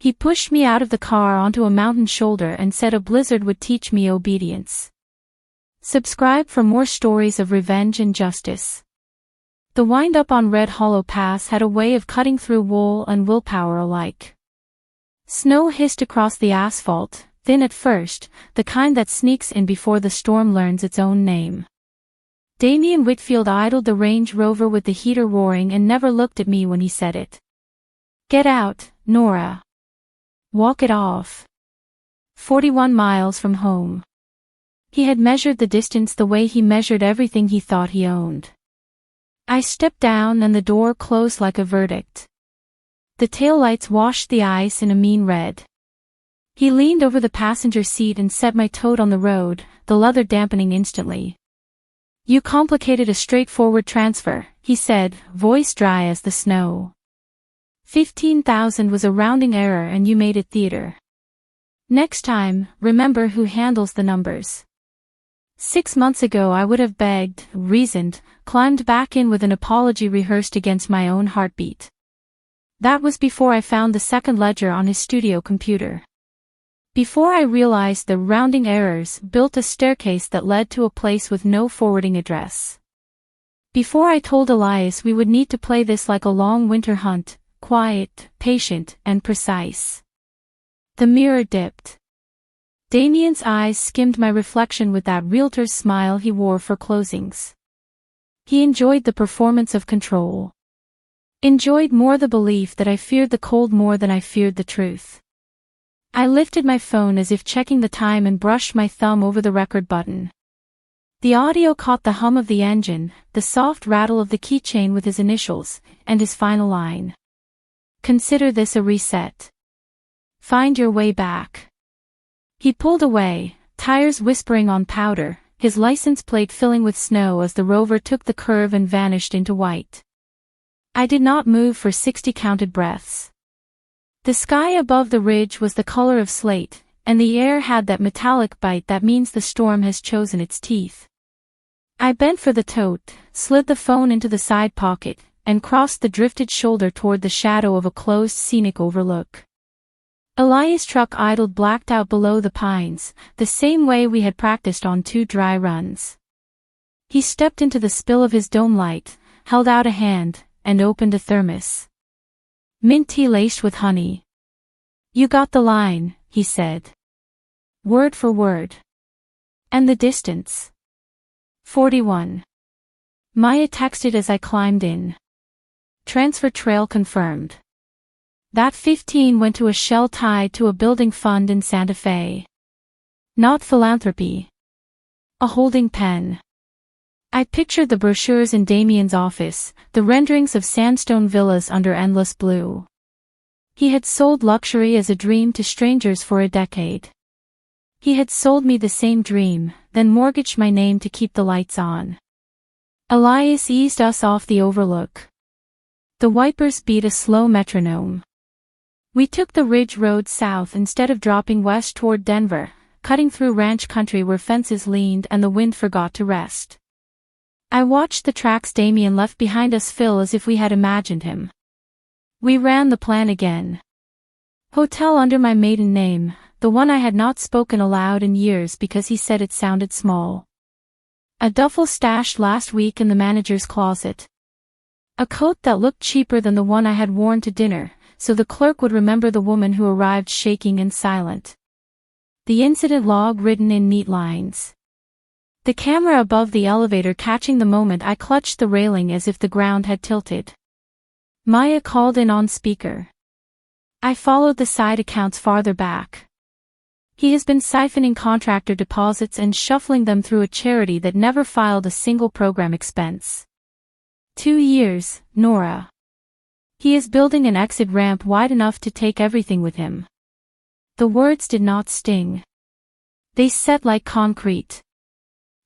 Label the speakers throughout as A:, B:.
A: He pushed me out of the car onto a mountain shoulder and said a blizzard would teach me obedience. Subscribe for more stories of revenge and justice. The wind-up on Red Hollow Pass had a way of cutting through will and willpower alike. Snow hissed across the asphalt, thin at first, the kind that sneaks in before the storm learns its own name. Nora Whitfield idled the Range Rover with the heater roaring and never looked at me when he said it. "Get out, Nora. Walk it off." 41 miles from home. He had measured the distance the way he measured everything he thought he owned. I stepped down and the door closed like a verdict. The taillights washed the ice in a mean red. He leaned over the passenger seat and set my toe on the road, the leather dampening instantly. "You complicated a straightforward transfer," he said, voice dry as the snow. 15,000 was a rounding error and you made it theater. Next time, remember who handles the numbers. 6 months ago I would have begged, reasoned, climbed back in with an apology rehearsed against my own heartbeat. That was before I found the second ledger on his studio computer. Before I realized the rounding errors built a staircase that led to a place with no forwarding address. Before I told Elias we would need to play this like a long winter hunt, quiet, patient, and precise. The mirror dipped. Damien's eyes skimmed my reflection with that realtor's smile he wore for closings. He enjoyed the performance of control. Enjoyed more the belief that I feared the cold more than I feared the truth. I lifted my phone as if checking the time and brushed my thumb over the record button. The audio caught the hum of the engine, the soft rattle of the keychain with his initials, and his final line. "Consider this a reset. Find your way back." He pulled away, tires whispering on powder, his license plate filling with snow as the Rover took the curve and vanished into white. I did not move for 60 counted breaths. The sky above the ridge was the color of slate, and the air had that metallic bite that means the storm has chosen its teeth. I bent for the tote, slid the phone into the side pocket, and crossed the drifted shoulder toward the shadow of a closed scenic overlook. Elias' truck idled blacked out below the pines, the same way we had practiced on 2 dry runs. He stepped into the spill of his dome light, held out a hand, and opened a thermos. "Mint tea laced with honey." "You got the line," he said. Word for word. "And the distance?" 41. Maya texted as I climbed in. "Transfer trail confirmed. That 15 went to a shell tied to a building fund in Santa Fe. Not philanthropy. A holding pen." I pictured the brochures in Damien's office, the renderings of sandstone villas under endless blue. He had sold luxury as a dream to strangers for a decade. He had sold me the same dream, then mortgaged my name to keep the lights on. Elias eased us off the overlook. The wipers beat a slow metronome. We took the ridge road south instead of dropping west toward Denver, cutting through ranch country where fences leaned and the wind forgot to rest. I watched the tracks Damien left behind us fill as if we had imagined him. We ran the plan again. Hotel under my maiden name, the one I had not spoken aloud in years because he said it sounded small. A duffel stashed last week in the manager's closet. A coat that looked cheaper than the one I had worn to dinner, so the clerk would remember the woman who arrived shaking and silent. The incident log written in neat lines. The camera above the elevator catching the moment I clutched the railing as if the ground had tilted. Maya called in on speaker. I followed the side accounts farther back. He has been siphoning contractor deposits and shuffling them through a charity that never filed a single program expense. 2 years, Nora. He is building an exit ramp wide enough to take everything with him. The words did not sting. They set like concrete.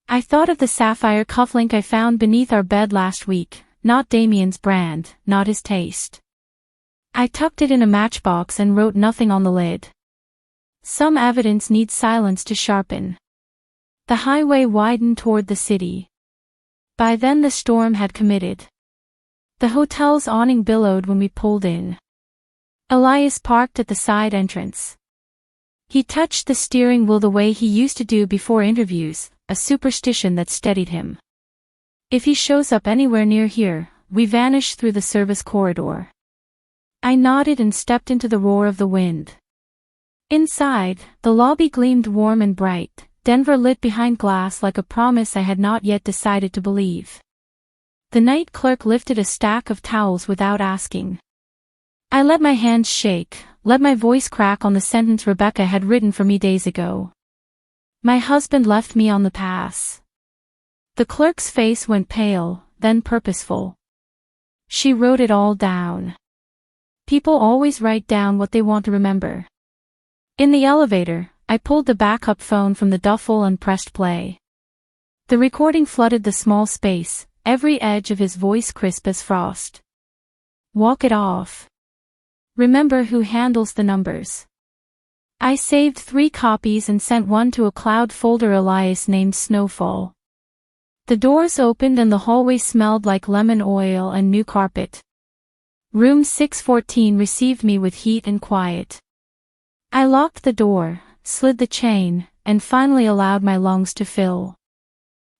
A: I thought of the sapphire cufflink I found beneath our bed last week, not Damien's brand, not his taste. I tucked it in a matchbox and wrote nothing on the lid. Some evidence needs silence to sharpen. The highway widened toward the city. By then the storm had committed. The hotel's awning billowed when we pulled in. Elias parked at the side entrance. He touched the steering wheel the way he used to do before interviews, a superstition that steadied him. If he shows up anywhere near here, we vanish through the service corridor. I nodded and stepped into the roar of the wind. Inside, the lobby gleamed warm and bright, Denver lit behind glass like a promise I had not yet decided to believe. The night clerk lifted a stack of towels without asking. I let my hands shake, let my voice crack on the sentence Rebecca had written for me days ago. My husband left me on the pass. The clerk's face went pale, then purposeful. She wrote it all down. People always write down what they want to remember. In the elevator, I pulled the backup phone from the duffel and pressed play. The recording flooded the small space, every edge of his voice crisp as frost. Walk it off. Remember who handles the numbers. I saved 3 copies and sent one to a cloud folder Elias named Snowfall. The doors opened and the hallway smelled like lemon oil and new carpet. Room 614 received me with heat and quiet. I locked the door, slid the chain, and finally allowed my lungs to fill.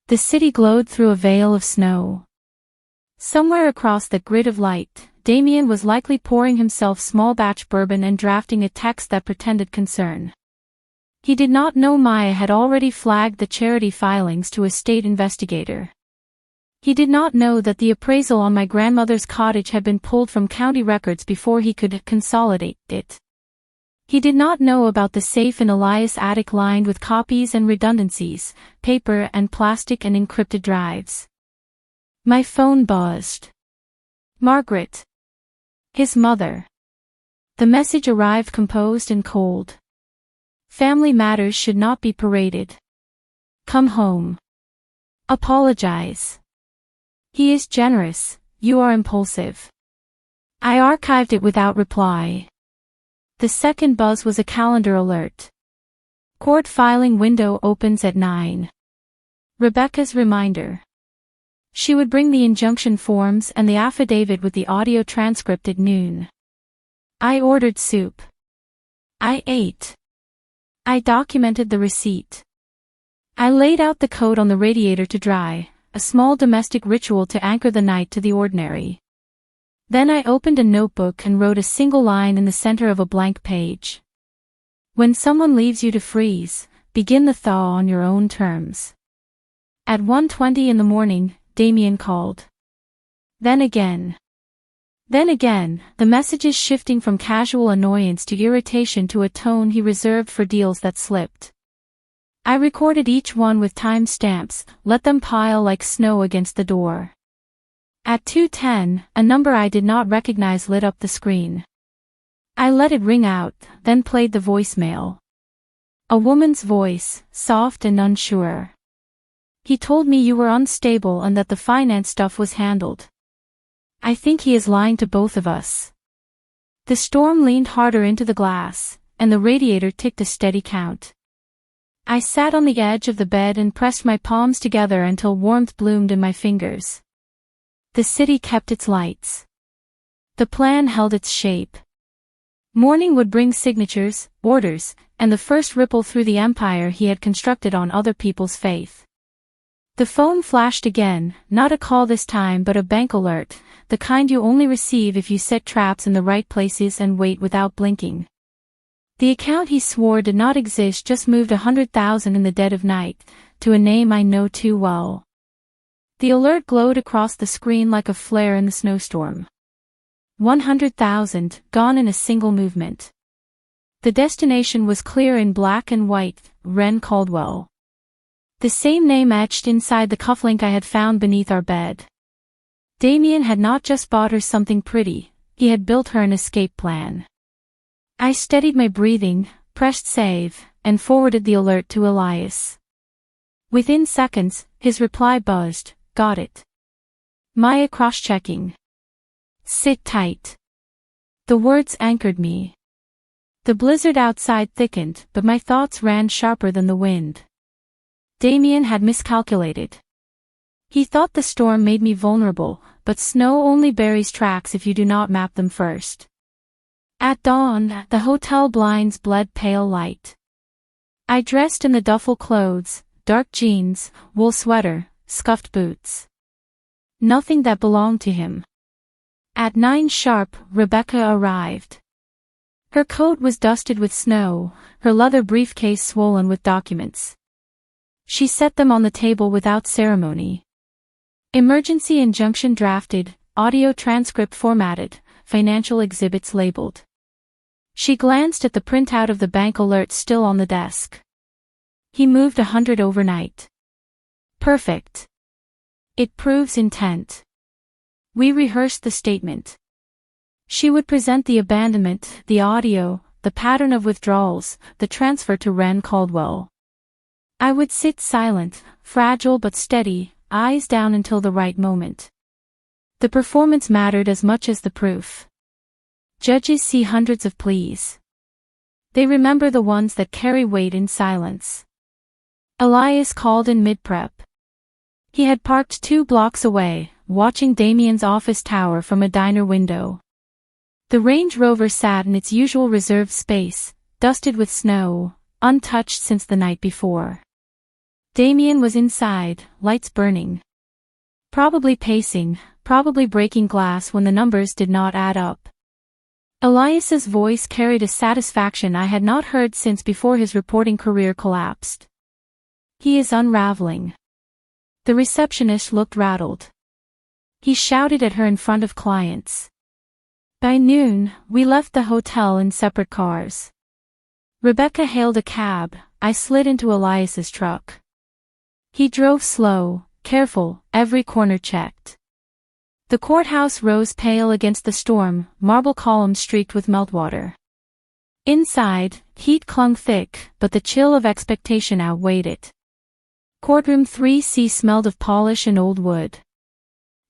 A: The city glowed through a veil of snow. Somewhere across that grid of light, Damien was likely pouring himself small-batch bourbon and drafting a text that pretended concern. He did not know Maya had already flagged the charity filings to a state investigator. He did not know that the appraisal on my grandmother's cottage had been pulled from county records before he could consolidate it. He did not know about the safe in Elias' attic lined with copies and redundancies, paper and plastic and encrypted drives. My phone buzzed. Margaret. His mother. The message arrived composed and cold. Family matters should not be paraded. Come home. Apologize. He is generous, you are impulsive. I archived it without reply. The second buzz was a calendar alert. Court filing window opens at 9. Rebecca's reminder. She would bring the injunction forms and the affidavit with the audio transcript at noon. I ordered soup. I ate. I documented the receipt. I laid out the coat on the radiator to dry, a small domestic ritual to anchor the night to the ordinary. Then I opened a notebook and wrote a single line in the center of a blank page. When someone leaves you to freeze, begin the thaw on your own terms. At 1:20 in the morning, Damien called. Then again, the messages shifting from casual annoyance to irritation to a tone he reserved for deals that slipped. I recorded each one with time stamps, let them pile like snow against the door. At 2:10, a number I did not recognize lit up the screen. I let it ring out, then played the voicemail. A woman's voice, soft and unsure. He told me you were unstable and that the finance stuff was handled. I think he is lying to both of us. The storm leaned harder into the glass, and the radiator ticked a steady count. I sat on the edge of the bed and pressed my palms together until warmth bloomed in my fingers. The city kept its lights. The plan held its shape. Morning would bring signatures, orders, and the first ripple through the empire he had constructed on other people's faith. The phone flashed again, not a call this time but a bank alert, the kind you only receive if you set traps in the right places and wait without blinking. The account he swore did not exist just moved 100,000 in the dead of night, to a name I know too well. The alert glowed across the screen like a flare in the snowstorm. 100,000, gone in a single movement. The destination was clear in black and white, Wren Caldwell. The same name etched inside the cufflink I had found beneath our bed. Damien had not just bought her something pretty, he had built her an escape plan. I steadied my breathing, pressed save, and forwarded the alert to Elias. Within seconds, his reply buzzed, got it. Maya cross-checking. Sit tight. The words anchored me. The blizzard outside thickened, but my thoughts ran sharper than the wind. Damien had miscalculated. He thought the storm made me vulnerable, but snow only buries tracks if you do not map them first. At dawn, the hotel blinds bled pale light. I dressed in the duffel clothes, dark jeans, wool sweater, scuffed boots. Nothing that belonged to him. At 9 sharp, Rebecca arrived. Her coat was dusted with snow, her leather briefcase swollen with documents. She set them on the table without ceremony. Emergency injunction drafted, audio transcript formatted, financial exhibits labeled. She glanced at the printout of the bank alert still on the desk. He moved 100 overnight. Perfect. It proves intent. We rehearsed the statement. She would present the abandonment, the audio, the pattern of withdrawals, the transfer to Wren Caldwell. I would sit silent, fragile but steady, eyes down until the right moment. The performance mattered as much as the proof. Judges see hundreds of pleas. They remember the ones that carry weight in silence. Elias called in mid-prep. He had parked 2 blocks away, watching Damien's office tower from a diner window. The Range Rover sat in its usual reserved space, dusted with snow, untouched since the night before. Damien was inside, lights burning. Probably pacing, probably breaking glass when the numbers did not add up. Elias's voice carried a satisfaction I had not heard since before his reporting career collapsed. He is unraveling. The receptionist looked rattled. He shouted at her in front of clients. By noon, we left the hotel in separate cars. Rebecca hailed a cab, I slid into Elias's truck. He drove slow, careful, every corner checked. The courthouse rose pale against the storm, marble columns streaked with meltwater. Inside, heat clung thick, but the chill of expectation outweighed it. Courtroom 3C smelled of polish and old wood.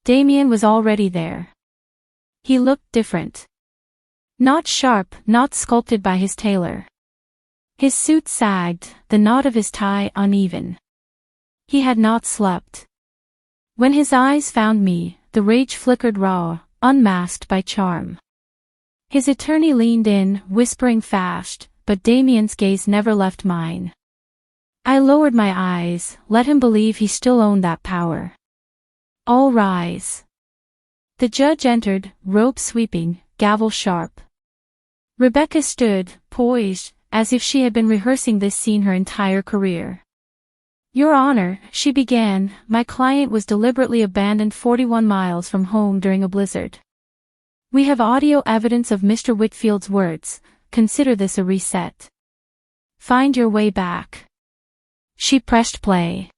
A: Damien was already there. He looked different. Not sharp, not sculpted by his tailor. His suit sagged, the knot of his tie uneven. He had not slept. When his eyes found me, the rage flickered raw, unmasked by charm. His attorney leaned in, whispering fast, but Damien's gaze never left mine. I lowered my eyes, let him believe he still owned that power. All rise. The judge entered, robe sweeping, gavel sharp. Rebecca stood, poised, as if she had been rehearsing this scene her entire career. Your Honor, she began, my client was deliberately abandoned 41 miles from home during a blizzard. We have audio evidence of Mr. Whitfield's words, consider this a reset. Find your way back. She pressed play.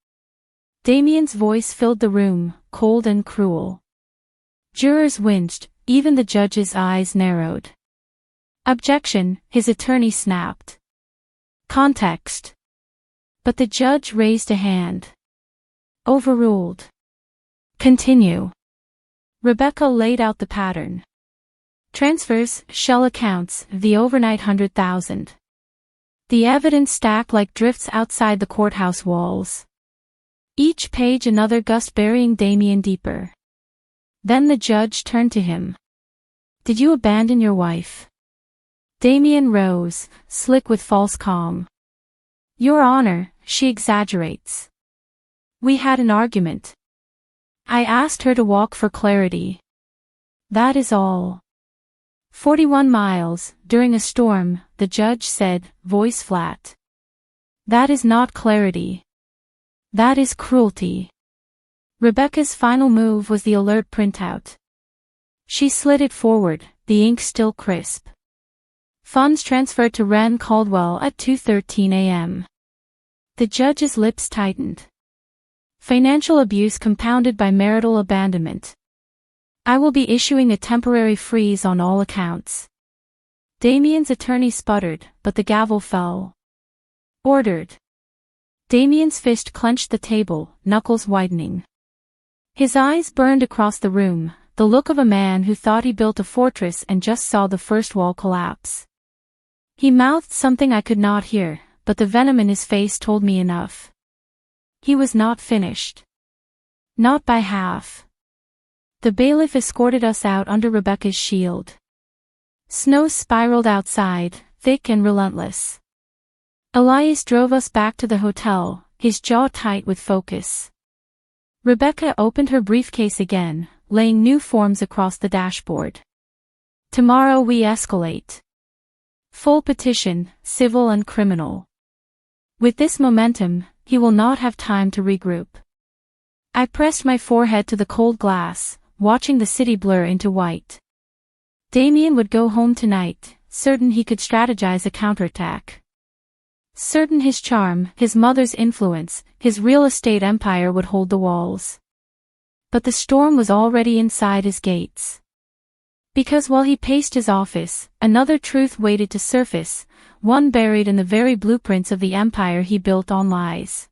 A: Damien's voice filled the room, cold and cruel. Jurors winced, even the judge's eyes narrowed. Objection, his attorney snapped. Context. But the judge raised a hand. Overruled. Continue. Rebecca laid out the pattern. Transfers, shell accounts, the overnight 100,000. The evidence stacked like drifts outside the courthouse walls. Each page another gust burying Damien deeper. Then the judge turned to him. Did you abandon your wife? Damien rose, slick with false calm. Your Honor, she exaggerates. We had an argument. I asked her to walk for clarity. That is all. 41 miles, during a storm, the judge said, voice flat. That is not clarity. That is cruelty. Rebecca's final move was the alert printout. She slid it forward, the ink still crisp. Funds transferred to Wren Caldwell at 2:13 a.m. The judge's lips tightened. Financial abuse compounded by marital abandonment. I will be issuing a temporary freeze on all accounts. Damien's attorney sputtered, but the gavel fell. Ordered. Damien's fist clenched the table, knuckles widening. His eyes burned across the room, the look of a man who thought he built a fortress and just saw the first wall collapse. He mouthed something I could not hear, but the venom in his face told me enough. He was not finished. Not by half. The bailiff escorted us out under Rebecca's shield. Snow spiraled outside, thick and relentless. Elias drove us back to the hotel, his jaw tight with focus. Rebecca opened her briefcase again, laying new forms across the dashboard. Tomorrow we escalate. Full petition, civil and criminal. With this momentum, he will not have time to regroup. I pressed my forehead to the cold glass, watching the city blur into white. Damien would go home tonight, certain he could strategize a counterattack. Certain his charm, his mother's influence, his real estate empire would hold the walls. But the storm was already inside his gates. Because while he paced his office, another truth waited to surface, one buried in the very blueprints of the empire he built on lies.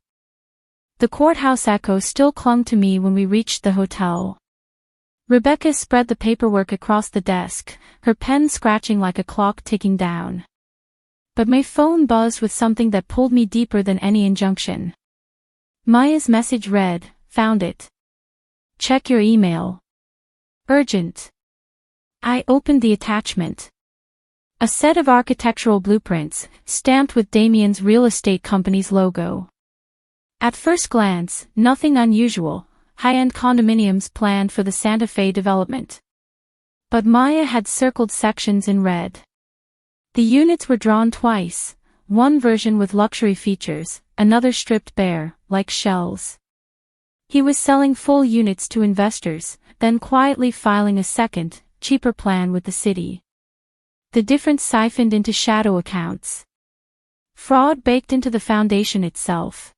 A: The courthouse echo still clung to me when we reached the hotel. Rebecca spread the paperwork across the desk, her pen scratching like a clock ticking down. But my phone buzzed with something that pulled me deeper than any injunction. Maya's message read, "Found it. Check your email. Urgent." I opened the attachment. A set of architectural blueprints, stamped with Damien's real estate company's logo. At first glance, nothing unusual. High-end condominiums planned for the Santa Fe development. But Maya had circled sections in red. The units were drawn twice, one version with luxury features, another stripped bare, like shells. He was selling full units to investors, then quietly filing a second, cheaper plan with the city. The difference siphoned into shadow accounts. Fraud baked into the foundation itself.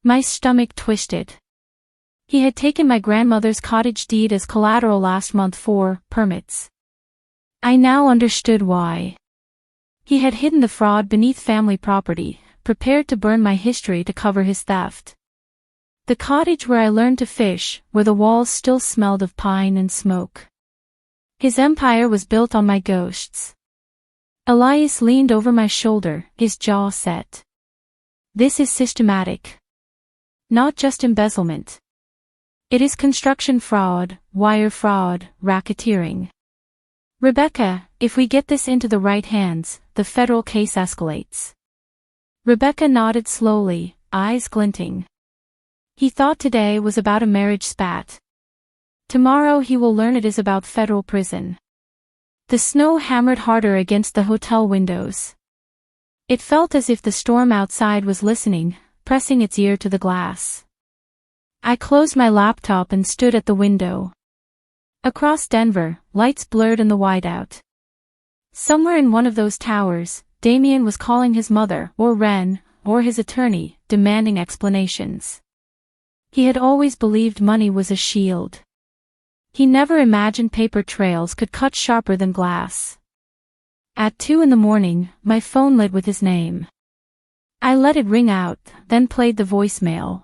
A: My stomach twisted. He had taken my grandmother's cottage deed as collateral last month for permits. I now understood why. He had hidden the fraud beneath family property, prepared to burn my history to cover his theft. The cottage where I learned to fish, where the walls still smelled of pine and smoke. His empire was built on my ghosts. Elias leaned over my shoulder, his jaw set. This is systematic. Not just embezzlement. It is construction fraud, wire fraud, racketeering. Rebecca, if we get this into the right hands, the federal case escalates. Rebecca nodded slowly, eyes glinting. He thought today was about a marriage spat. Tomorrow he will learn it is about federal prison. The snow hammered harder against the hotel windows. It felt as if the storm outside was listening, pressing its ear to the glass. I closed my laptop and stood at the window. Across Denver, lights blurred in the whiteout. Somewhere in one of those towers, Damien was calling his mother, or Ren, or his attorney, demanding explanations. He had always believed money was a shield. He never imagined paper trails could cut sharper than glass. At 2 a.m, my phone lit with his name. I let it ring out, then played the voicemail.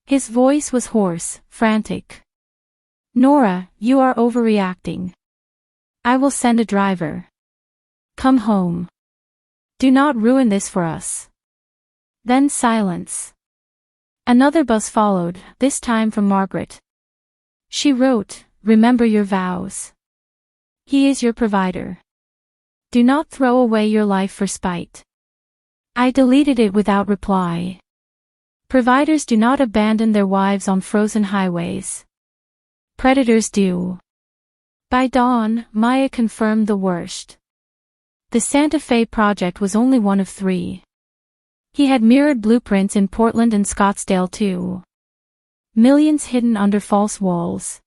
A: His voice was hoarse, frantic. "Nora, you are overreacting. I will send a driver. Come home. Do not ruin this for us." Then silence. Another buzz followed, this time from Margaret. She wrote, "Remember your vows. He is your provider. Do not throw away your life for spite." I deleted it without reply. Providers do not abandon their wives on frozen highways. Predators do. By dawn, Maya confirmed the worst. The Santa Fe project was only one of 3. He had mirrored blueprints in Portland and Scottsdale too. Millions hidden under false walls.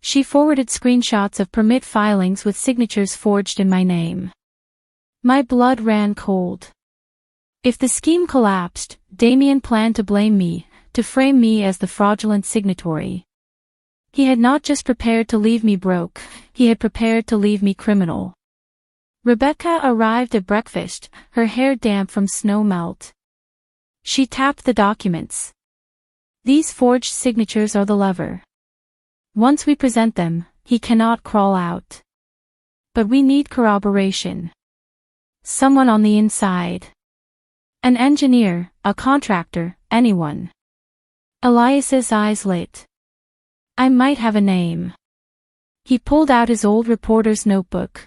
A: She forwarded screenshots of permit filings with signatures forged in my name. My blood ran cold. If the scheme collapsed, Damien planned to blame me, to frame me as the fraudulent signatory. He had not just prepared to leave me broke, he had prepared to leave me criminal. Rebecca arrived at breakfast, her hair damp from snow melt. She tapped the documents. "These forged signatures are the lever. Once we present them, he cannot crawl out. But we need corroboration. Someone on the inside. An engineer, a contractor, anyone." Elias's eyes lit. "I might have a name." He pulled out his old reporter's notebook.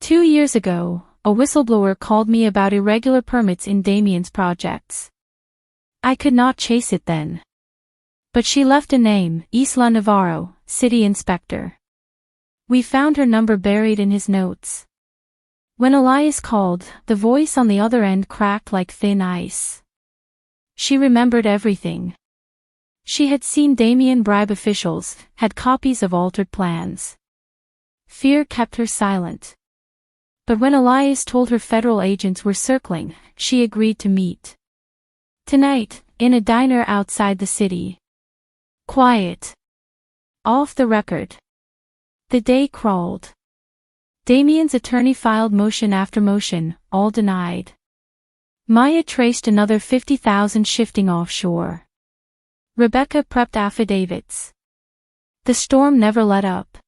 A: 2 years ago, a whistleblower called me about irregular permits in Damien's projects. I could not chase it then. But she left a name, Isla Navarro, city inspector. We found her number buried in his notes. When Elias called, the voice on the other end cracked like thin ice. She remembered everything. She had seen Damien bribe officials, had copies of altered plans. Fear kept her silent. But when Elias told her federal agents were circling, she agreed to meet. Tonight, in a diner outside the city. Quiet. Off the record. The day crawled. Damien's attorney filed motion after motion, all denied. Maya traced another 50,000 shifting offshore. Rebecca prepped affidavits. The storm never let up.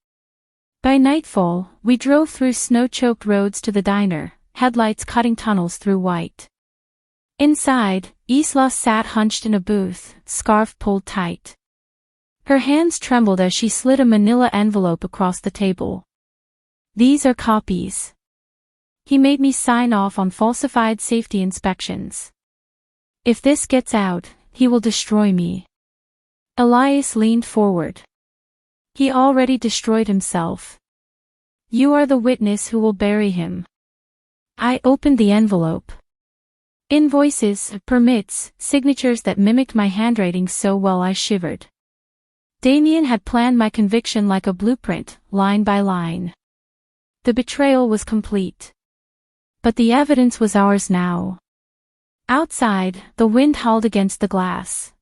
A: By nightfall, we drove through snow-choked roads to the diner, headlights cutting tunnels through white. Inside, Isla sat hunched in a booth, scarf pulled tight. Her hands trembled as she slid a manila envelope across the table. These are copies. He made me sign off on falsified safety inspections. If this gets out, he will destroy me. Elias leaned forward. He already destroyed himself. You are the witness who will bury him. I opened the envelope. Invoices, permits, signatures that mimicked my handwriting so well I shivered. Damien had planned my conviction like a blueprint, line by line. The betrayal was complete. But the evidence was ours now. Outside, the wind howled against the glass.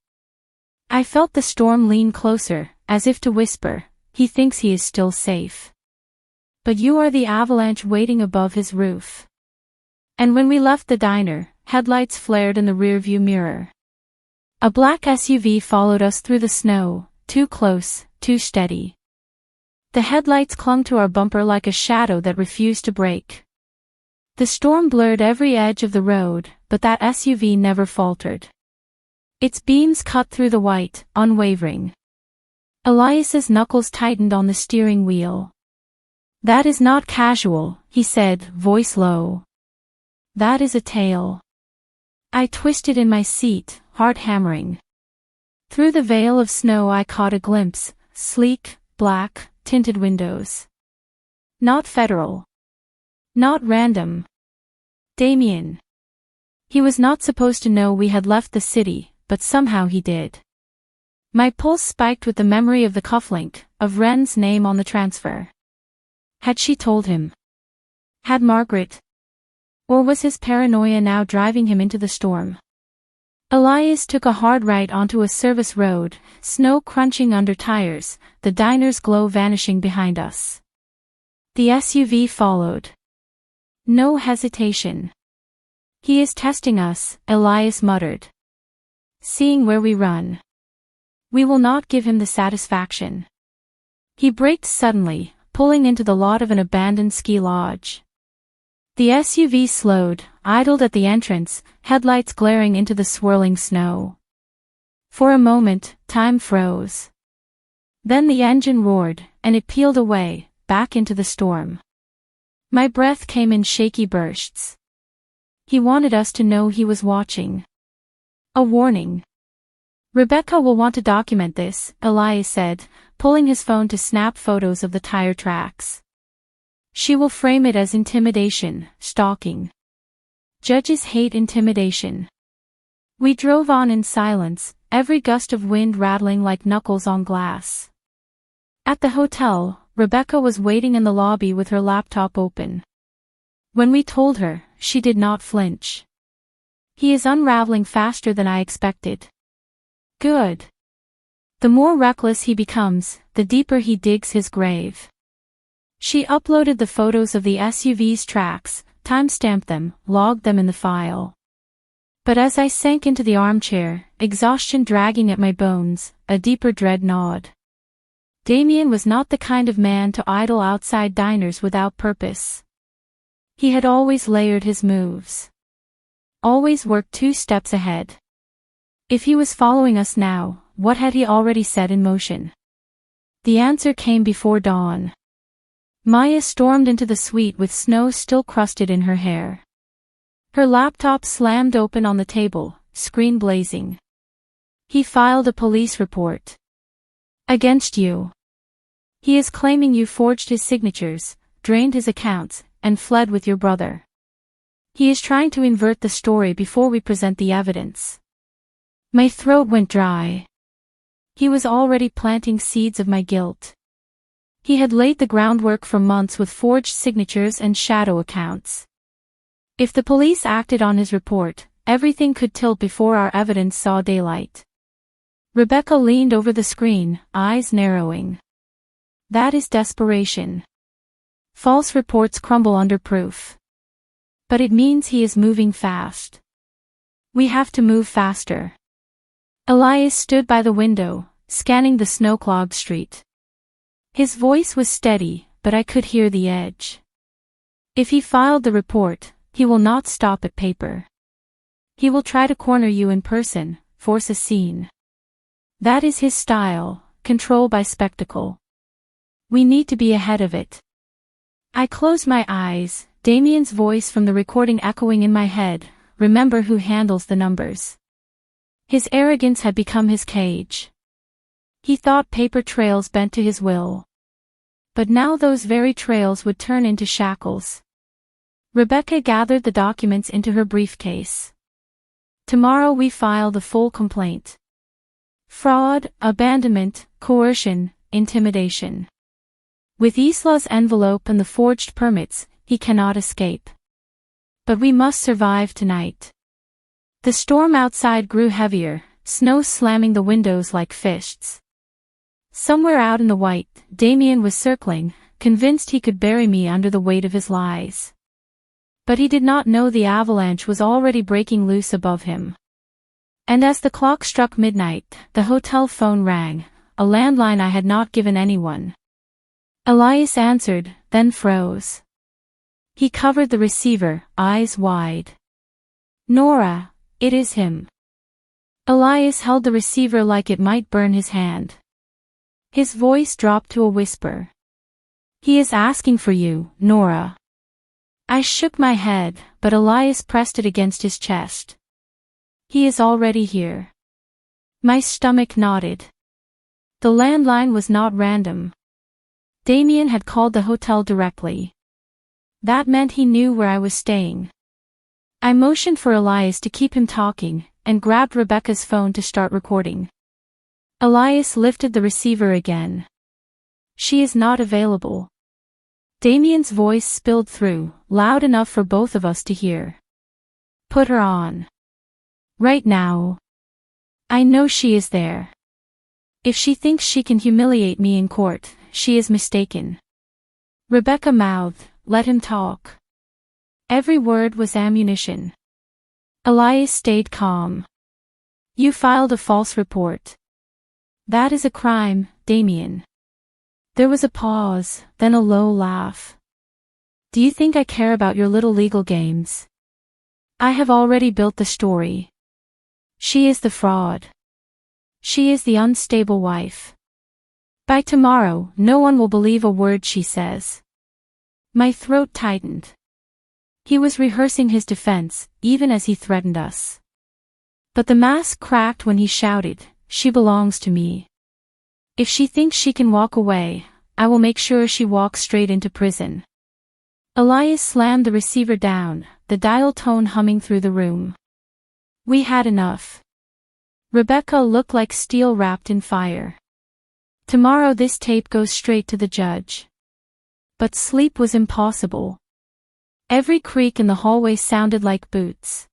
A: I felt the storm lean closer, as if to whisper, he thinks he is still safe. But you are the avalanche waiting above his roof. And when we left the diner, headlights flared in the rearview mirror. A black SUV followed us through the snow, too close, too steady. The headlights clung to our bumper like a shadow that refused to break. The storm blurred every edge of the road, but that SUV never faltered. Its beams cut through the white, unwavering. Elias's knuckles tightened on the steering wheel. That is not casual, he said, voice low. That is a tale. I twisted in my seat, heart hammering. Through the veil of snow I caught a glimpse, sleek, black, tinted windows. Not federal. Not random. Damien. He was not supposed to know we had left the city, but somehow he did. My pulse spiked with the memory of the cufflink, of Wren's name on the transfer. Had she told him? Had Margaret? Or was his paranoia now driving him into the storm? Elias took a hard right onto a service road, snow crunching under tires, the diner's glow vanishing behind us. The SUV followed. No hesitation. He is testing us, Elias muttered. Seeing where we run. We will not give him the satisfaction. He braked suddenly, pulling into the lot of an abandoned ski lodge. The SUV slowed, idled at the entrance, headlights glaring into the swirling snow. For a moment, time froze. Then the engine roared, and it peeled away, back into the storm. My breath came in shaky bursts. He wanted us to know he was watching. A warning. Rebecca will want to document this, Elias said, pulling his phone to snap photos of the tire tracks. She will frame it as intimidation, stalking. Judges hate intimidation. We drove on in silence, every gust of wind rattling like knuckles on glass. At the hotel, Rebecca was waiting in the lobby with her laptop open. When we told her, she did not flinch. He is unraveling faster than I expected. Good. The more reckless he becomes, the deeper he digs his grave. She uploaded the photos of the SUV's tracks, timestamped them, logged them in the file. But as I sank into the armchair, exhaustion dragging at my bones, a deeper dread gnawed. Damien was not the kind of man to idle outside diners without purpose. He had always layered his moves. Always worked 2 steps ahead. If he was following us now, what had he already set in motion? The answer came before dawn. Maya stormed into the suite with snow still crusted in her hair. Her laptop slammed open on the table, screen blazing. He filed a police report. Against you. He is claiming you forged his signatures, drained his accounts, and fled with your brother. He is trying to invert the story before we present the evidence. My throat went dry. He was already planting seeds of my guilt. He had laid the groundwork for months with forged signatures and shadow accounts. If the police acted on his report, everything could tilt before our evidence saw daylight. Rebecca leaned over the screen, eyes narrowing. That is desperation. False reports crumble under proof. But it means he is moving fast. We have to move faster. Elias stood by the window, scanning the snow-clogged street. His voice was steady, but I could hear the edge. If he filed the report, he will not stop at paper. He will try to corner you in person, force a scene. That is his style, control by spectacle. We need to be ahead of it. I closed my eyes, Damien's voice from the recording echoing in my head, remember who handles the numbers. His arrogance had become his cage. He thought paper trails bent to his will. But now those very trails would turn into shackles. Rebecca gathered the documents into her briefcase. Tomorrow we file the full complaint. Fraud, abandonment, coercion, intimidation. With Isla's envelope and the forged permits, he cannot escape. But we must survive tonight. The storm outside grew heavier, snow slamming the windows like fists. Somewhere out in the white, Damien was circling, convinced he could bury me under the weight of his lies. But he did not know the avalanche was already breaking loose above him. And as the clock struck midnight, the hotel phone rang, a landline I had not given anyone. Elias answered, then froze. He covered the receiver, eyes wide. Nora, it is him. Elias held the receiver like it might burn his hand. His voice dropped to a whisper. He is asking for you, Nora. I shook my head, but Elias pressed it against his chest. He is already here. My stomach nodded. The landline was not random. Damien had called the hotel directly. That meant he knew where I was staying. I motioned for Elias to keep him talking, and grabbed Rebecca's phone to start recording. Elias lifted the receiver again. She is not available. Damien's voice spilled through, loud enough for both of us to hear. Put her on. Right now. I know she is there. If she thinks she can humiliate me in court, she is mistaken. Rebecca mouthed, let him talk. Every word was ammunition. Elias stayed calm. You filed a false report. That is a crime, Damien. There was a pause, then a low laugh. Do you think I care about your little legal games? I have already built the story. She is the fraud. She is the unstable wife. By tomorrow, no one will believe a word she says. My throat tightened. He was rehearsing his defense, even as he threatened us. But the mask cracked when he shouted, she belongs to me. If she thinks she can walk away, I will make sure she walks straight into prison. Elias slammed the receiver down, the dial tone humming through the room. We had enough. Rebecca looked like steel wrapped in fire. Tomorrow this tape goes straight to the judge. But sleep was impossible. Every creak in the hallway sounded like boots.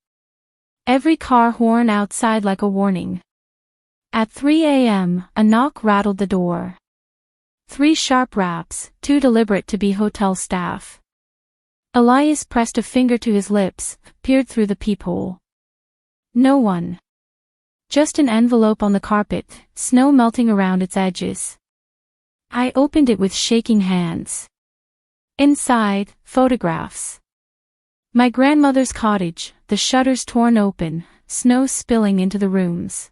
A: Every car horn outside like a warning. At 3 a.m., a knock rattled the door. 3 sharp raps, too deliberate to be hotel staff. Elias pressed a finger to his lips, peered through the peephole. No one. Just an envelope on the carpet, snow melting around its edges. I opened it with shaking hands. Inside, photographs. My grandmother's cottage, the shutters torn open, snow spilling into the rooms.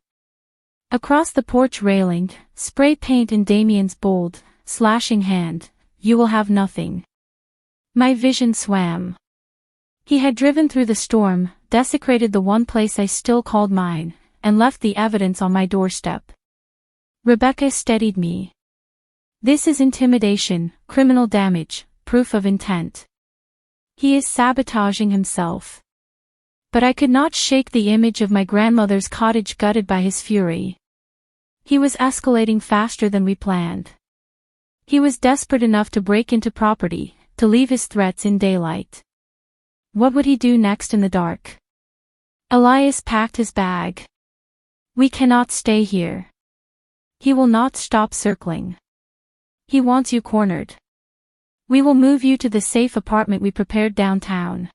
A: Across the porch railing, spray paint in Damien's bold, slashing hand, you will have nothing. My vision swam. He had driven through the storm, desecrated the one place I still called mine, and left the evidence on my doorstep. Rebecca steadied me. This is intimidation, criminal damage, proof of intent. He is sabotaging himself. But I could not shake the image of my grandmother's cottage gutted by his fury. He was escalating faster than we planned. He was desperate enough to break into property, to leave his threats in daylight. What would he do next in the dark? Elias packed his bag. We cannot stay here. He will not stop circling. He wants you cornered. We will move you to the safe apartment we prepared downtown.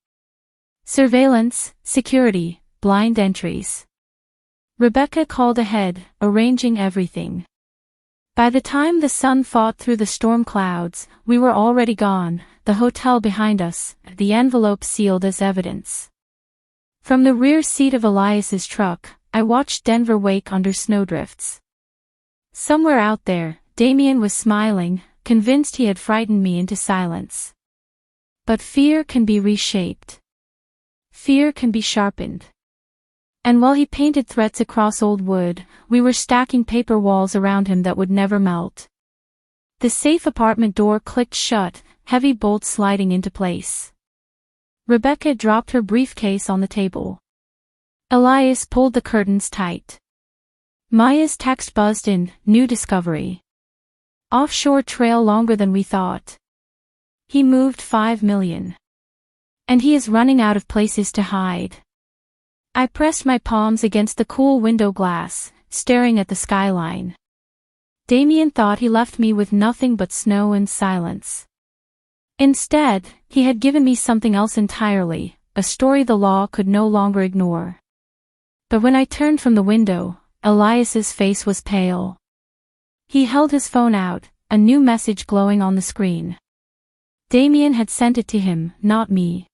A: Surveillance, security, blind entries. Rebecca called ahead, arranging everything. By the time the sun fought through the storm clouds, we were already gone, the hotel behind us, the envelope sealed as evidence. From the rear seat of Elias's truck, I watched Denver wake under snowdrifts. Somewhere out there, Damien was smiling, convinced he had frightened me into silence. But fear can be reshaped. Fear can be sharpened. And while he painted threats across old wood, we were stacking paper walls around him that would never melt. The safe apartment door clicked shut, heavy bolts sliding into place. Rebecca dropped her briefcase on the table. Elias pulled the curtains tight. Maya's text buzzed in, new discovery. Offshore trail longer than we thought. He moved 5 million. And he is running out of places to hide. I pressed my palms against the cool window glass, staring at the skyline. Damien thought he left me with nothing but snow and silence. Instead, he had given me something else entirely, a story the law could no longer ignore. But when I turned from the window, Elias's face was pale. He held his phone out, a new message glowing on the screen. Damien had sent it to him, not me.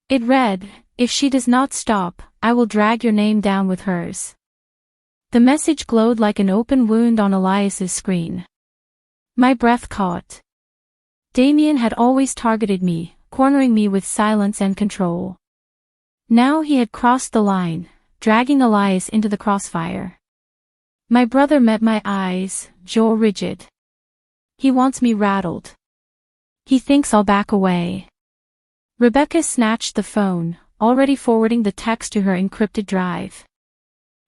A: It read, "If she does not stop, I will drag your name down with hers." The message glowed like an open wound on Elias's screen. My breath caught. Damien had always targeted me, cornering me with silence and control. Now he had crossed the line, dragging Elias into the crossfire. My brother met my eyes, jaw rigid. He wants me rattled. He thinks I'll back away. Rebecca snatched the phone, already forwarding the text to her encrypted drive.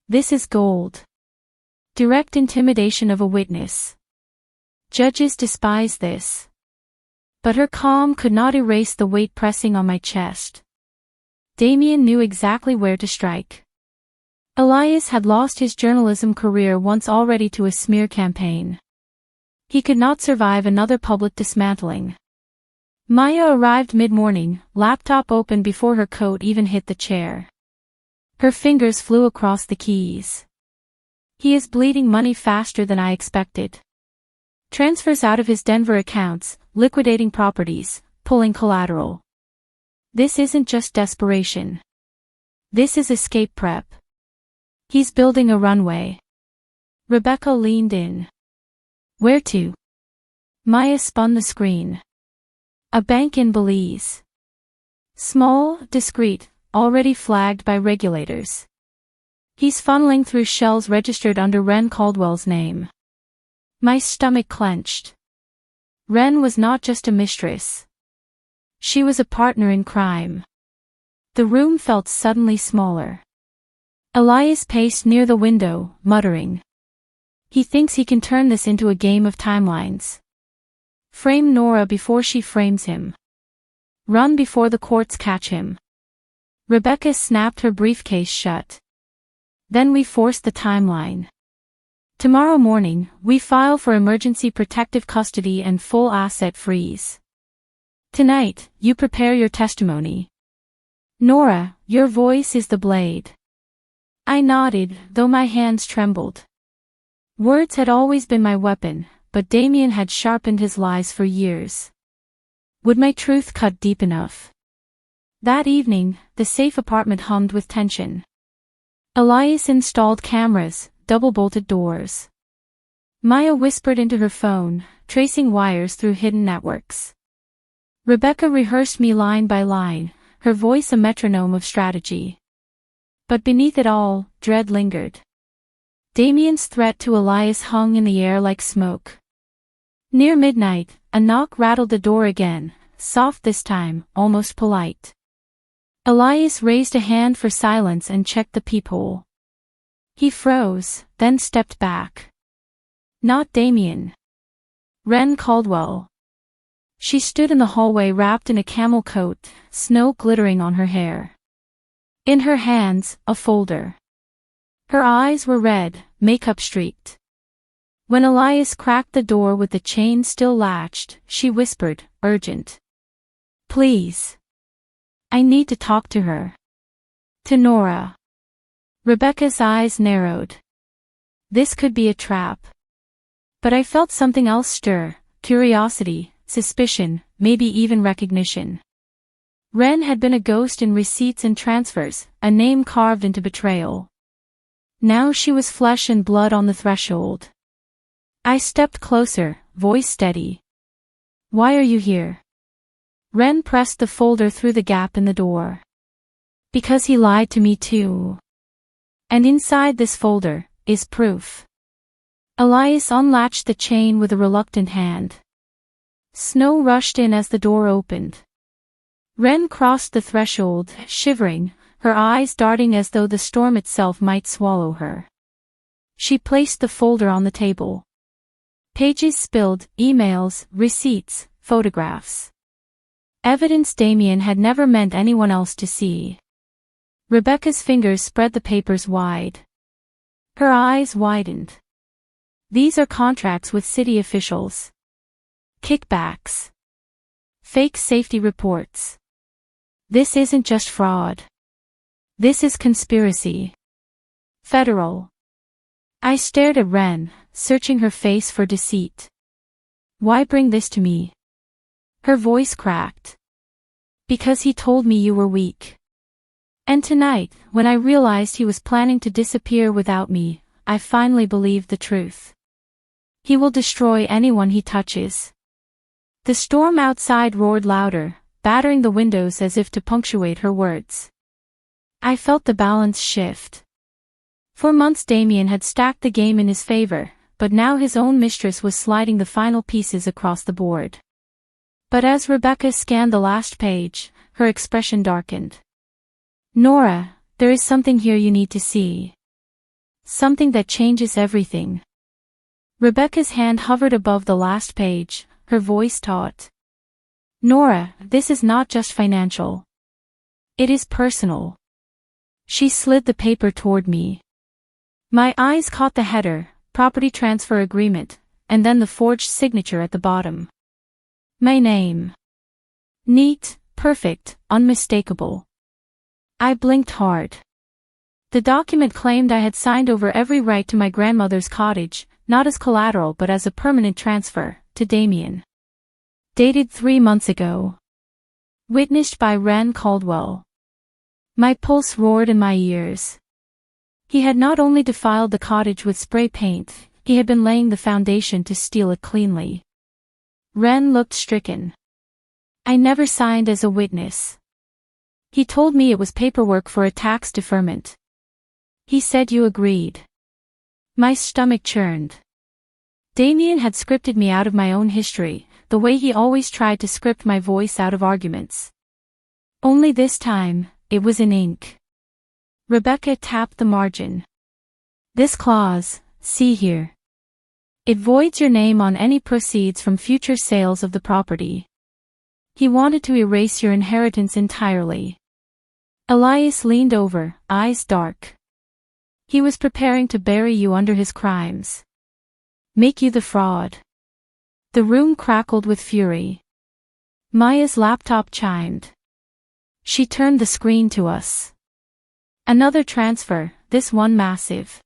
A: This is gold. Direct intimidation of a witness. Judges despise this. But her calm could not erase the weight pressing on my chest. Damien knew exactly where to strike. Elias had lost his journalism career once already to a smear campaign. He could not survive another public dismantling. Maya arrived mid-morning, laptop open before her coat even hit the chair. Her fingers flew across the keys. He is bleeding money faster than I expected. Transfers out of his Denver accounts, liquidating properties, pulling collateral. This isn't just desperation. This is escape prep. He's building a runway. Rebecca leaned in. Where to? Maya spun the screen. A bank in Belize. Small, discreet, already flagged by regulators. He's funneling through shells registered under Ren Caldwell's name. My stomach clenched. Ren was not just a mistress. She was a partner in crime. The room felt suddenly smaller. Elias paced near the window, muttering. He thinks he can turn this into a game of timelines. Frame Nora before she frames him. Run before the courts catch him. Rebecca snapped her briefcase shut. Then we forced the timeline. Tomorrow morning, we file for emergency protective custody and full asset freeze. Tonight, you prepare your testimony. Nora, your voice is the blade. I nodded, though my hands trembled. Words had always been my weapon, but Damien had sharpened his lies for years. Would my truth cut deep enough? That evening, the safe apartment hummed with tension. Elias installed cameras, double-bolted doors. Maya whispered into her phone, tracing wires through hidden networks. Rebecca rehearsed me line by line, her voice a metronome of strategy. But beneath it all, dread lingered. Damien's threat to Elias hung in the air like smoke. Near midnight, a knock rattled the door again, soft this time, almost polite. Elias raised a hand for silence and checked the peephole. He froze, then stepped back. Not Damien. Wren Caldwell. She stood in the hallway wrapped in a camel coat, snow glittering on her hair. In her hands, a folder. Her eyes were red, makeup streaked. When Elias cracked the door with the chain still latched, she whispered, urgent. Please. I need to talk to her. To Nora. Rebecca's eyes narrowed. This could be a trap. But I felt something else stir, curiosity, suspicion, maybe even recognition. Wren had been a ghost in receipts and transfers, a name carved into betrayal. Now she was flesh and blood on the threshold. I stepped closer, voice steady. Why are you here? Wren pressed the folder through the gap in the door. Because he lied to me too. And inside this folder is proof. Elias unlatched the chain with a reluctant hand. Snow rushed in as the door opened. Wren crossed the threshold, shivering, her eyes darting as though the storm itself might swallow her. She placed the folder on the table. Pages spilled, emails, receipts, photographs. Evidence Damien had never meant anyone else to see. Rebecca's fingers spread the papers wide. Her eyes widened. These are contracts with city officials. Kickbacks. Fake safety reports. This isn't just fraud. This is conspiracy. Federal. I stared at Wren, searching her face for deceit. Why bring this to me? Her voice cracked. Because he told me you were weak. And tonight, when I realized he was planning to disappear without me, I finally believed the truth. He will destroy anyone he touches. The storm outside roared louder, battering the windows as if to punctuate her words. I felt the balance shift. For months Damien had stacked the game in his favor, but now his own mistress was sliding the final pieces across the board. But as Rebecca scanned the last page, her expression darkened. Nora, there is something here you need to see. Something that changes everything. Rebecca's hand hovered above the last page, her voice taut. Nora, this is not just financial. It is personal. She slid the paper toward me. My eyes caught the header, property transfer agreement, and then the forged signature at the bottom. My name. Neat, perfect, unmistakable. I blinked hard. The document claimed I had signed over every right to my grandmother's cottage, not as collateral but as a permanent transfer, to Damien. Dated 3 months ago. Witnessed by Wren Caldwell. My pulse roared in my ears. He had not only defiled the cottage with spray paint, he had been laying the foundation to steal it cleanly. Wren looked stricken. I never signed as a witness. He told me it was paperwork for a tax deferment. He said you agreed. My stomach churned. Damien had scripted me out of my own history, the way he always tried to script my voice out of arguments. Only this time, it was in ink. Rebecca tapped the margin. This clause, see here. It voids your name on any proceeds from future sales of the property. He wanted to erase your inheritance entirely. Elias leaned over, eyes dark. He was preparing to bury you under his crimes. Make you the fraud. The room crackled with fury. Maya's laptop chimed. She turned the screen to us. Another transfer, this one massive.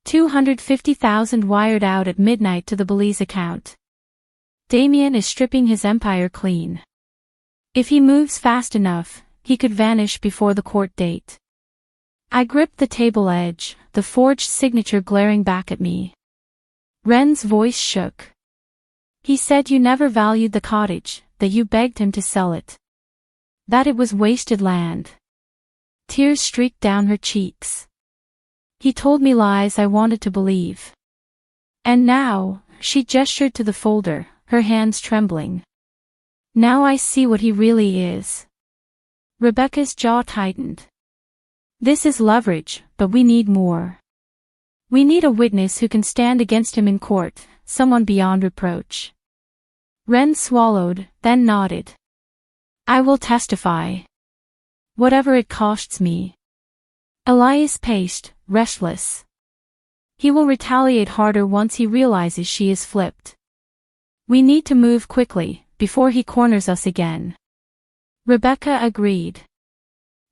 A: 250,000 wired out at midnight to the Belize account. Damien is stripping his empire clean. If he moves fast enough, he could vanish before the court date. I gripped the table edge, the forged signature glaring back at me. Wren's voice shook. He said you never valued the cottage, that you begged him to sell it. That it was wasted land. Tears streaked down her cheeks. He told me lies I wanted to believe. And now, she gestured to the folder, her hands trembling. Now I see what he really is. Rebecca's jaw tightened. This is leverage, but we need more. We need a witness who can stand against him in court, someone beyond reproach. Wren swallowed, then nodded. I will testify. Whatever it costs me. Elias paced, restless. He will retaliate harder once he realizes she is flipped. We need to move quickly, before he corners us again. Rebecca agreed.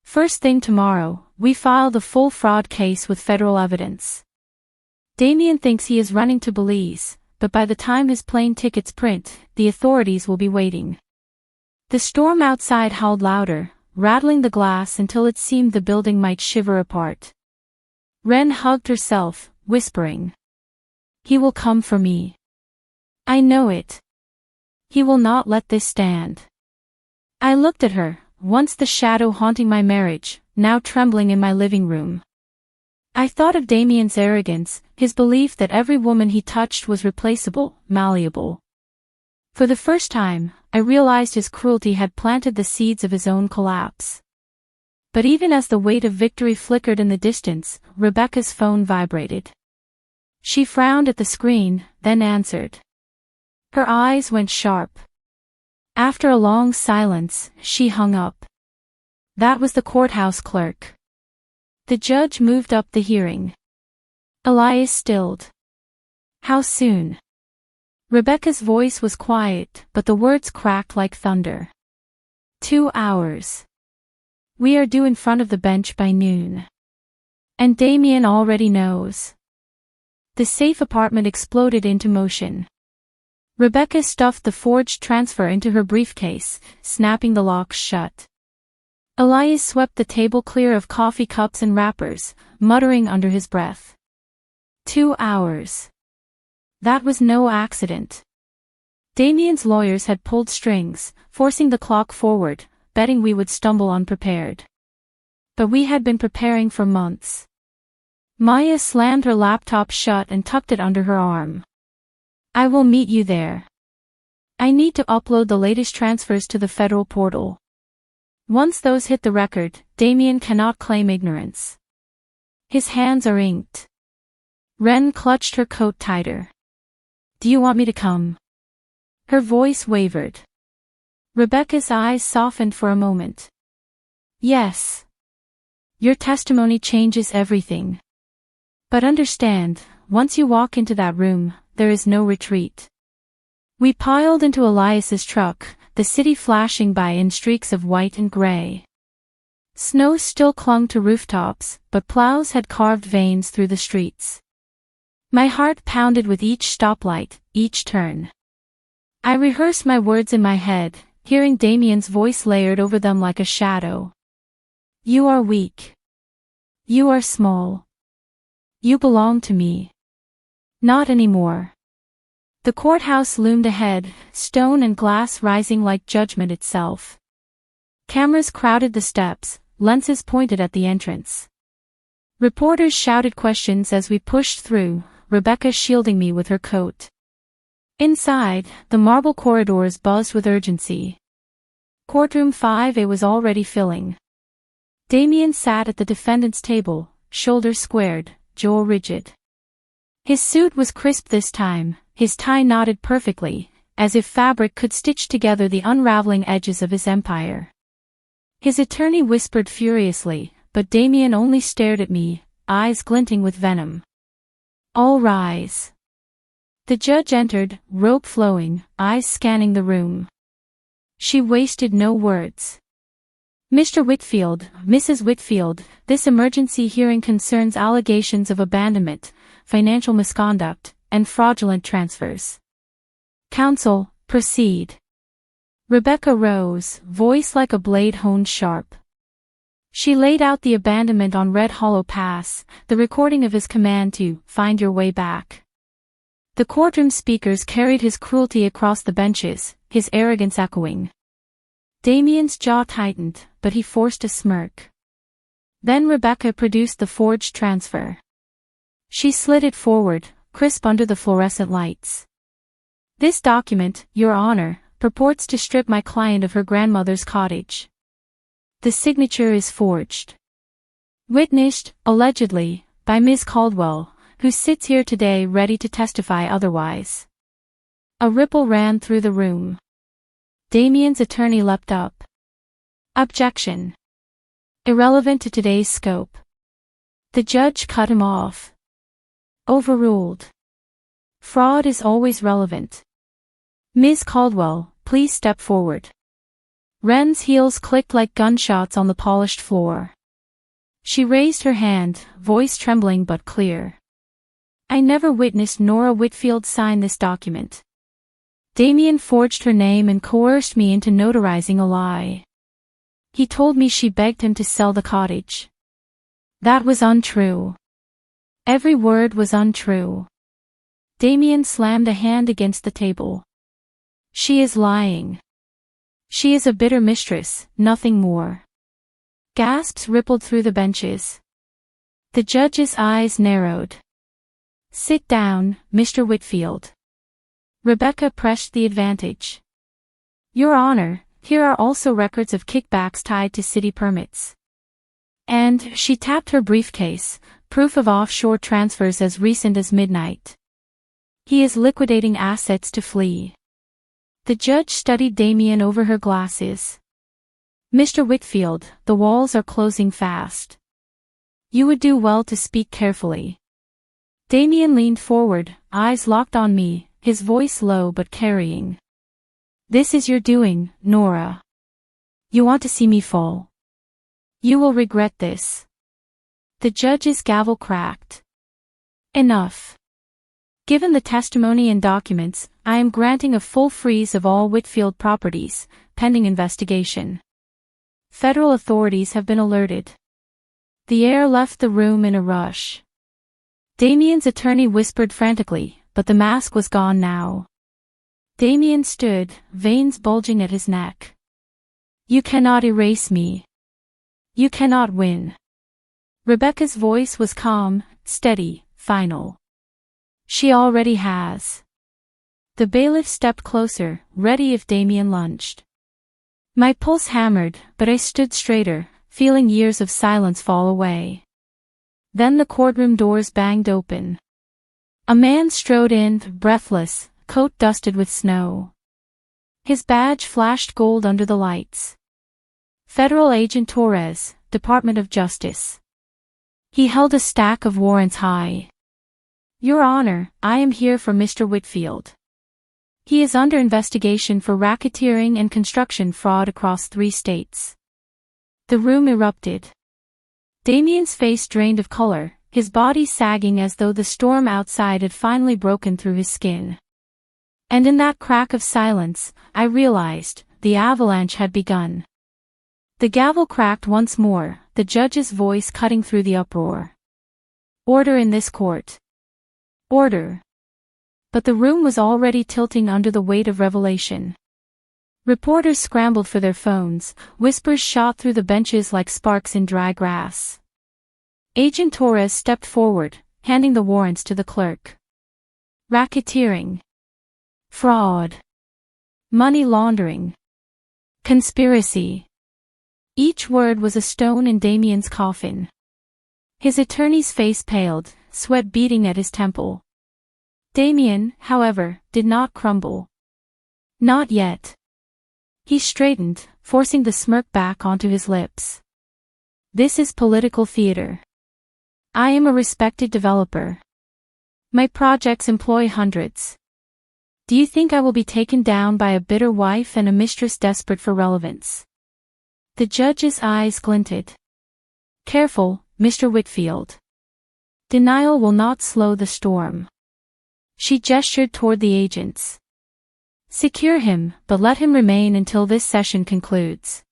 A: First thing tomorrow, we file the full fraud case with federal evidence. Damien thinks he is running to Belize, but by the time his plane tickets print, the authorities will be waiting. The storm outside howled louder, rattling the glass until it seemed the building might shiver apart. Wren hugged herself, whispering. He will come for me. I know it. He will not let this stand. I looked at her, once the shadow haunting my marriage, now trembling in my living room. I thought of Damien's arrogance, his belief that every woman he touched was replaceable, malleable. For the first time, I realized his cruelty had planted the seeds of his own collapse. But even as the weight of victory flickered in the distance, Rebecca's phone vibrated. She frowned at the screen, then answered. Her eyes went sharp. After a long silence, she hung up. That was the courthouse clerk. The judge moved up the hearing. Elias stilled. How soon? Rebecca's voice was quiet, but the words cracked like thunder. 2 hours. We are due in front of the bench by noon. And Damien already knows. The safe apartment exploded into motion. Rebecca stuffed the forged transfer into her briefcase, snapping the locks shut. Elias swept the table clear of coffee cups and wrappers, muttering under his breath. 2 hours. That was no accident. Damien's lawyers had pulled strings, forcing the clock forward, betting we would stumble unprepared. But we had been preparing for months. Maya slammed her laptop shut and tucked it under her arm. I will meet you there. I need to upload the latest transfers to the federal portal. Once those hit the record, Damien cannot claim ignorance. His hands are inked. Wren clutched her coat tighter. Do you want me to come? Her voice wavered. Rebecca's eyes softened for a moment. Yes. Your testimony changes everything. But understand, once you walk into that room, there is no retreat. We piled into Elias's truck, the city flashing by in streaks of white and gray. Snow still clung to rooftops, but plows had carved veins through the streets. My heart pounded with each stoplight, each turn. I rehearsed my words in my head, hearing Damien's voice layered over them like a shadow. You are weak. You are small. You belong to me. Not anymore. The courthouse loomed ahead, stone and glass rising like judgment itself. Cameras crowded the steps, lenses pointed at the entrance. Reporters shouted questions as we pushed through, Rebecca shielding me with her coat. Inside, the marble corridors buzzed with urgency. Courtroom 5A was already filling. Damien sat at the defendant's table, shoulders squared, jaw rigid. His suit was crisp this time, his tie knotted perfectly, as if fabric could stitch together the unraveling edges of his empire. His attorney whispered furiously, but Damien only stared at me, eyes glinting with venom. All rise. The judge entered, robe flowing, eyes scanning the room. She wasted no words. Mr. Whitfield, Mrs. Whitfield, this emergency hearing concerns allegations of abandonment, financial misconduct, and fraudulent transfers. Counsel, proceed. Rebecca rose, voice like a blade honed sharp. She laid out the abandonment on Red Hollow Pass, the recording of his command to find your way back. The courtroom speakers carried his cruelty across the benches, his arrogance echoing. Damien's jaw tightened, but he forced a smirk. Then Rebecca produced the forged transfer. She slid it forward, crisp under the fluorescent lights. This document, Your Honor, purports to strip my client of her grandmother's cottage. The signature is forged. Witnessed, allegedly, by Ms. Caldwell, who sits here today ready to testify otherwise. A ripple ran through the room. Damien's attorney leapt up. Objection. Irrelevant to today's scope. The judge cut him off. Overruled. Fraud is always relevant. Ms. Caldwell, please step forward. Wren's heels clicked like gunshots on the polished floor. She raised her hand, voice trembling but clear. I never witnessed Nora Whitfield sign this document. Damien forged her name and coerced me into notarizing a lie. He told me she begged him to sell the cottage. That was untrue. Every word was untrue. Damien slammed a hand against the table. She is lying. She is a bitter mistress, nothing more. Gasps rippled through the benches. The judge's eyes narrowed. Sit down, Mr. Whitfield. Rebecca pressed the advantage. Your Honor, here are also records of kickbacks tied to city permits. And she tapped her briefcase, proof of offshore transfers as recent as midnight. He is liquidating assets to flee. The judge studied Damien over her glasses. Mr. Whitfield, the walls are closing fast. You would do well to speak carefully. Damien leaned forward, eyes locked on me, his voice low but carrying. This is your doing, Nora. You want to see me fall. You will regret this. The judge's gavel cracked. Enough. Given the testimony and documents, I am granting a full freeze of all Whitfield properties, pending investigation. Federal authorities have been alerted. The heir left the room in a rush. Damien's attorney whispered frantically, but the mask was gone now. Damien stood, veins bulging at his neck. You cannot erase me. You cannot win. Rebecca's voice was calm, steady, final. She already has. The bailiff stepped closer, ready if Damien lunged. My pulse hammered, but I stood straighter, feeling years of silence fall away. Then the courtroom doors banged open. A man strode in, breathless, coat dusted with snow. His badge flashed gold under the lights. Federal Agent Torres, Department of Justice. He held a stack of warrants high. Your Honor, I am here for Mr. Whitfield. He is under investigation for racketeering and construction fraud across 3 states. The room erupted. Damien's face drained of color, his body sagging as though the storm outside had finally broken through his skin. And in that crack of silence, I realized, the avalanche had begun. The gavel cracked once more, the judge's voice cutting through the uproar. Order in this court. Order. But the room was already tilting under the weight of revelation. Reporters scrambled for their phones, whispers shot through the benches like sparks in dry grass. Agent Torres stepped forward, handing the warrants to the clerk. Racketeering. Fraud. Money laundering. Conspiracy. Each word was a stone in Damien's coffin. His attorney's face paled, sweat beading at his temple. Damien, however, did not crumble. Not yet. He straightened, forcing the smirk back onto his lips. This is political theater. I am a respected developer. My projects employ hundreds. Do you think I will be taken down by a bitter wife and a mistress desperate for relevance? The judge's eyes glinted. Careful, Mr. Whitfield. Denial will not slow the storm. She gestured toward the agents. Secure him, but let him remain until this session concludes.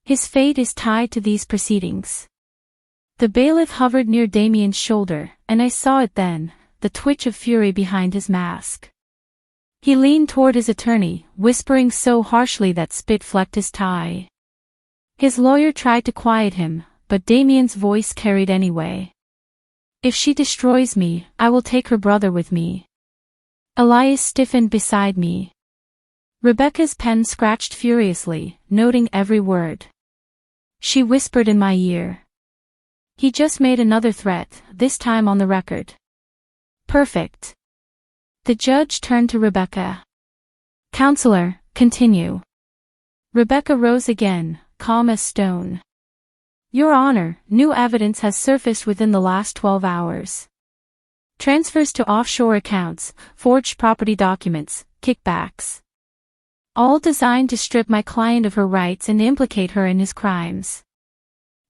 A: His fate is tied to these proceedings. The bailiff hovered near Damien's shoulder, and I saw it then, the twitch of fury behind his mask. He leaned toward his attorney, whispering so harshly that spit flecked his tie. His lawyer tried to quiet him, but Damien's voice carried anyway. If she destroys me, I will take her brother with me. Elias stiffened beside me. Rebecca's pen scratched furiously, noting every word. She whispered in my ear. He just made another threat, this time on the record. Perfect. The judge turned to Rebecca. Counselor, continue. Rebecca rose again, calm as stone. Your Honor, new evidence has surfaced within the last 12 hours. Transfers to offshore accounts, forged property documents, kickbacks. All designed to strip my client of her rights and implicate her in his crimes.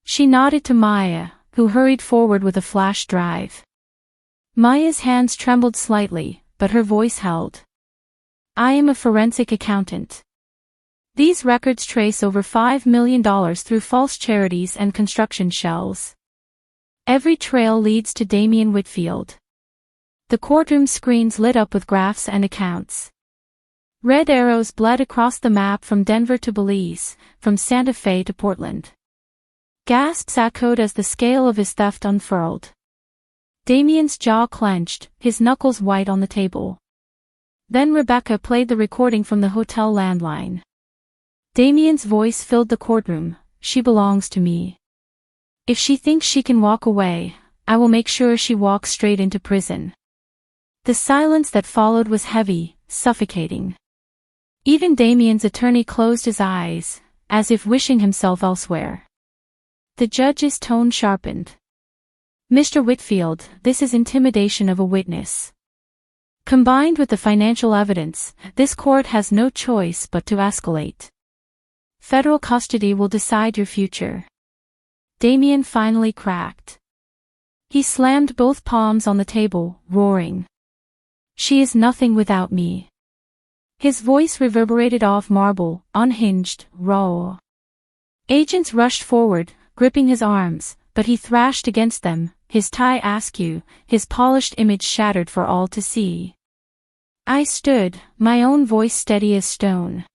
A: She nodded to Maya, who hurried forward with a flash drive. Maya's hands trembled slightly, but her voice held. I am a forensic accountant. These records trace over $5 million through false charities and construction shells. Every trail leads to Damien Whitfield. The courtroom screens lit up with graphs and accounts. Red arrows bled across the map from Denver to Belize, from Santa Fe to Portland. Gasps echoed as the scale of his theft unfurled. Damien's jaw clenched, his knuckles white on the table. Then Rebecca played the recording from the hotel landline. Damien's voice filled the courtroom. She belongs to me. If she thinks she can walk away, I will make sure she walks straight into prison. The silence that followed was heavy, suffocating. Even Damien's attorney closed his eyes, as if wishing himself elsewhere. The judge's tone sharpened. Mr. Whitfield, this is intimidation of a witness. Combined with the financial evidence, this court has no choice but to escalate. Federal custody will decide your future. Damien finally cracked. He slammed both palms on the table, roaring. She is nothing without me. His voice reverberated off marble, unhinged, raw. Agents rushed forward, gripping his arms, but he thrashed against them, his tie askew, his polished image shattered for all to see. I stood, my own voice steady as stone.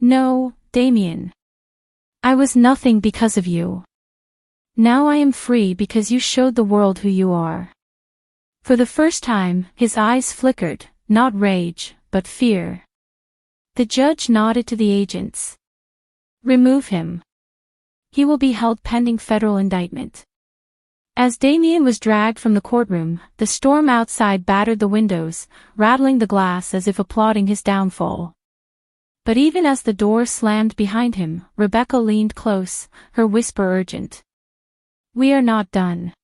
A: No, Damien. I was nothing because of you. Now I am free because you showed the world who you are. For the first time, his eyes flickered, not rage, but fear. The judge nodded to the agents. Remove him. He will be held pending federal indictment. As Damien was dragged from the courtroom, the storm outside battered the windows, rattling the glass as if applauding his downfall. But even as the door slammed behind him, Rebecca leaned close, her whisper urgent. We are not done.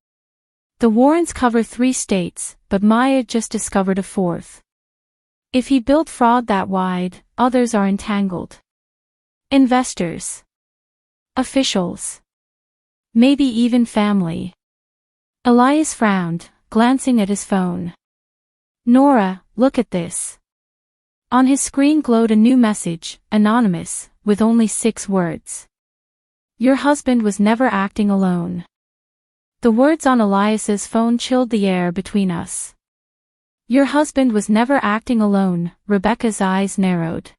A: The warrants cover 3 states, but Maya just discovered a 4th. If he built fraud that wide, others are entangled. Investors. Officials. Maybe even family. Elias frowned, glancing at his phone. Nora, look at this. On his screen glowed a new message, anonymous, with only 6 words. Your husband was never acting alone. The words on Elias's phone chilled the air between us. Your husband was never acting alone, Rebecca's eyes narrowed.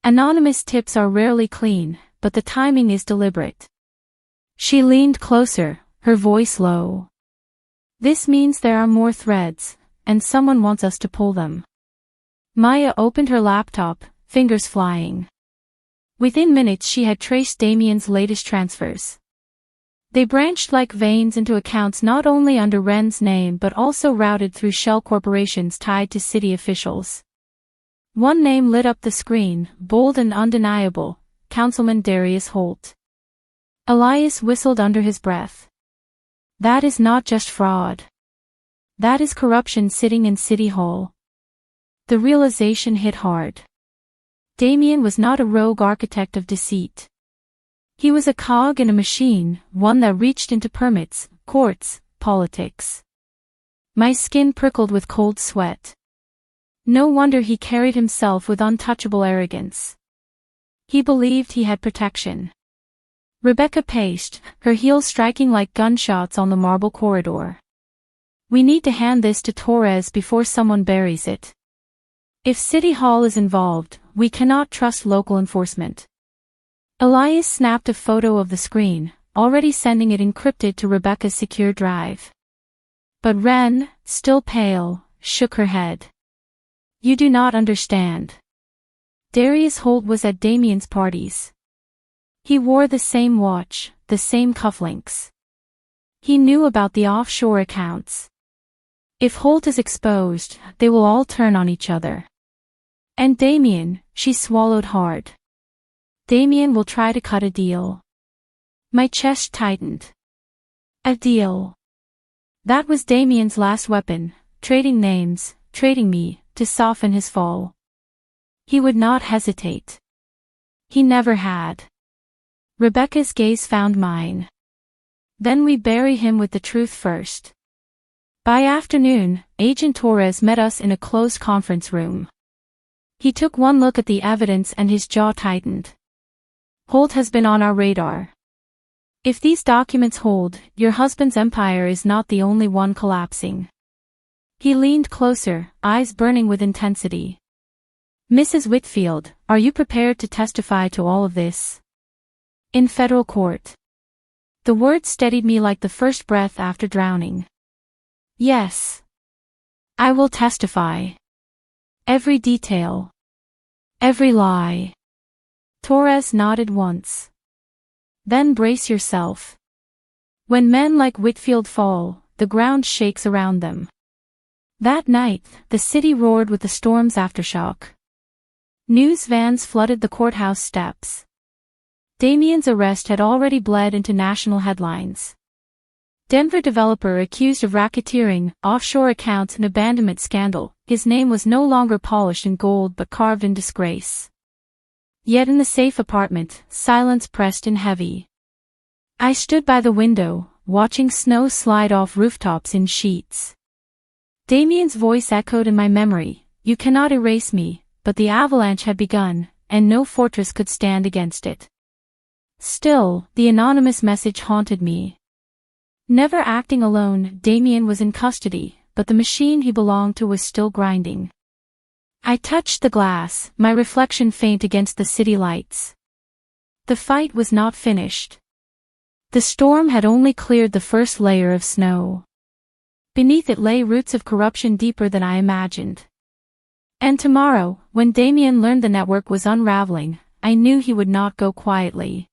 A: Anonymous tips are rarely clean, but the timing is deliberate. She leaned closer, her voice low. This means there are more threads, and someone wants us to pull them. Maya opened her laptop, fingers flying. Within minutes she had traced Damien's latest transfers. They branched like veins into accounts not only under Wren's name but also routed through shell corporations tied to city officials. One name lit up the screen, bold and undeniable, Councilman Darius Holt. Elias whistled under his breath. That is not just fraud. That is corruption sitting in City Hall. The realization hit hard. Damien was not a rogue architect of deceit. He was a cog in a machine, one that reached into permits, courts, politics. My skin prickled with cold sweat. No wonder he carried himself with untouchable arrogance. He believed he had protection. Rebecca paced, her heels striking like gunshots on the marble corridor. We need to hand this to Torres before someone buries it. If City Hall is involved, we cannot trust local enforcement. Elias snapped a photo of the screen, already sending it encrypted to Rebecca's secure drive. But Ren, still pale, shook her head. You do not understand. Darius Holt was at Damien's parties. He wore the same watch, the same cufflinks. He knew about the offshore accounts. If Holt is exposed, they will all turn on each other. And Damien, she swallowed hard. Damien will try to cut a deal. My chest tightened. A deal. That was Damien's last weapon, trading names, trading me, to soften his fall. He would not hesitate. He never had. Rebecca's gaze found mine. Then we bury him with the truth first. By afternoon, Agent Torres met us in a closed conference room. He took one look at the evidence and his jaw tightened. Holt has been on our radar. If these documents hold, your husband's empire is not the only one collapsing. He leaned closer, eyes burning with intensity. Mrs. Whitfield, are you prepared to testify to all of this? In federal court. The words steadied me like the first breath after drowning. Yes. I will testify. Every detail. Every lie. Torres nodded once. Then brace yourself. When men like Whitfield fall, the ground shakes around them. That night, the city roared with the storm's aftershock. News vans flooded the courthouse steps. Damien's arrest had already bled into national headlines. Denver developer accused of racketeering, offshore accounts and abandonment scandal, his name was no longer polished in gold but carved in disgrace. Yet in the safe apartment, silence pressed in heavy. I stood by the window, watching snow slide off rooftops in sheets. Damien's voice echoed in my memory, you cannot erase me, but the avalanche had begun, and no fortress could stand against it. Still, the anonymous message haunted me. Never acting alone, Damien was in custody, but the machine he belonged to was still grinding. I touched the glass, my reflection faint against the city lights. The fight was not finished. The storm had only cleared the first layer of snow. Beneath it lay roots of corruption deeper than I imagined. And tomorrow, when Damien learned the network was unraveling, I knew he would not go quietly.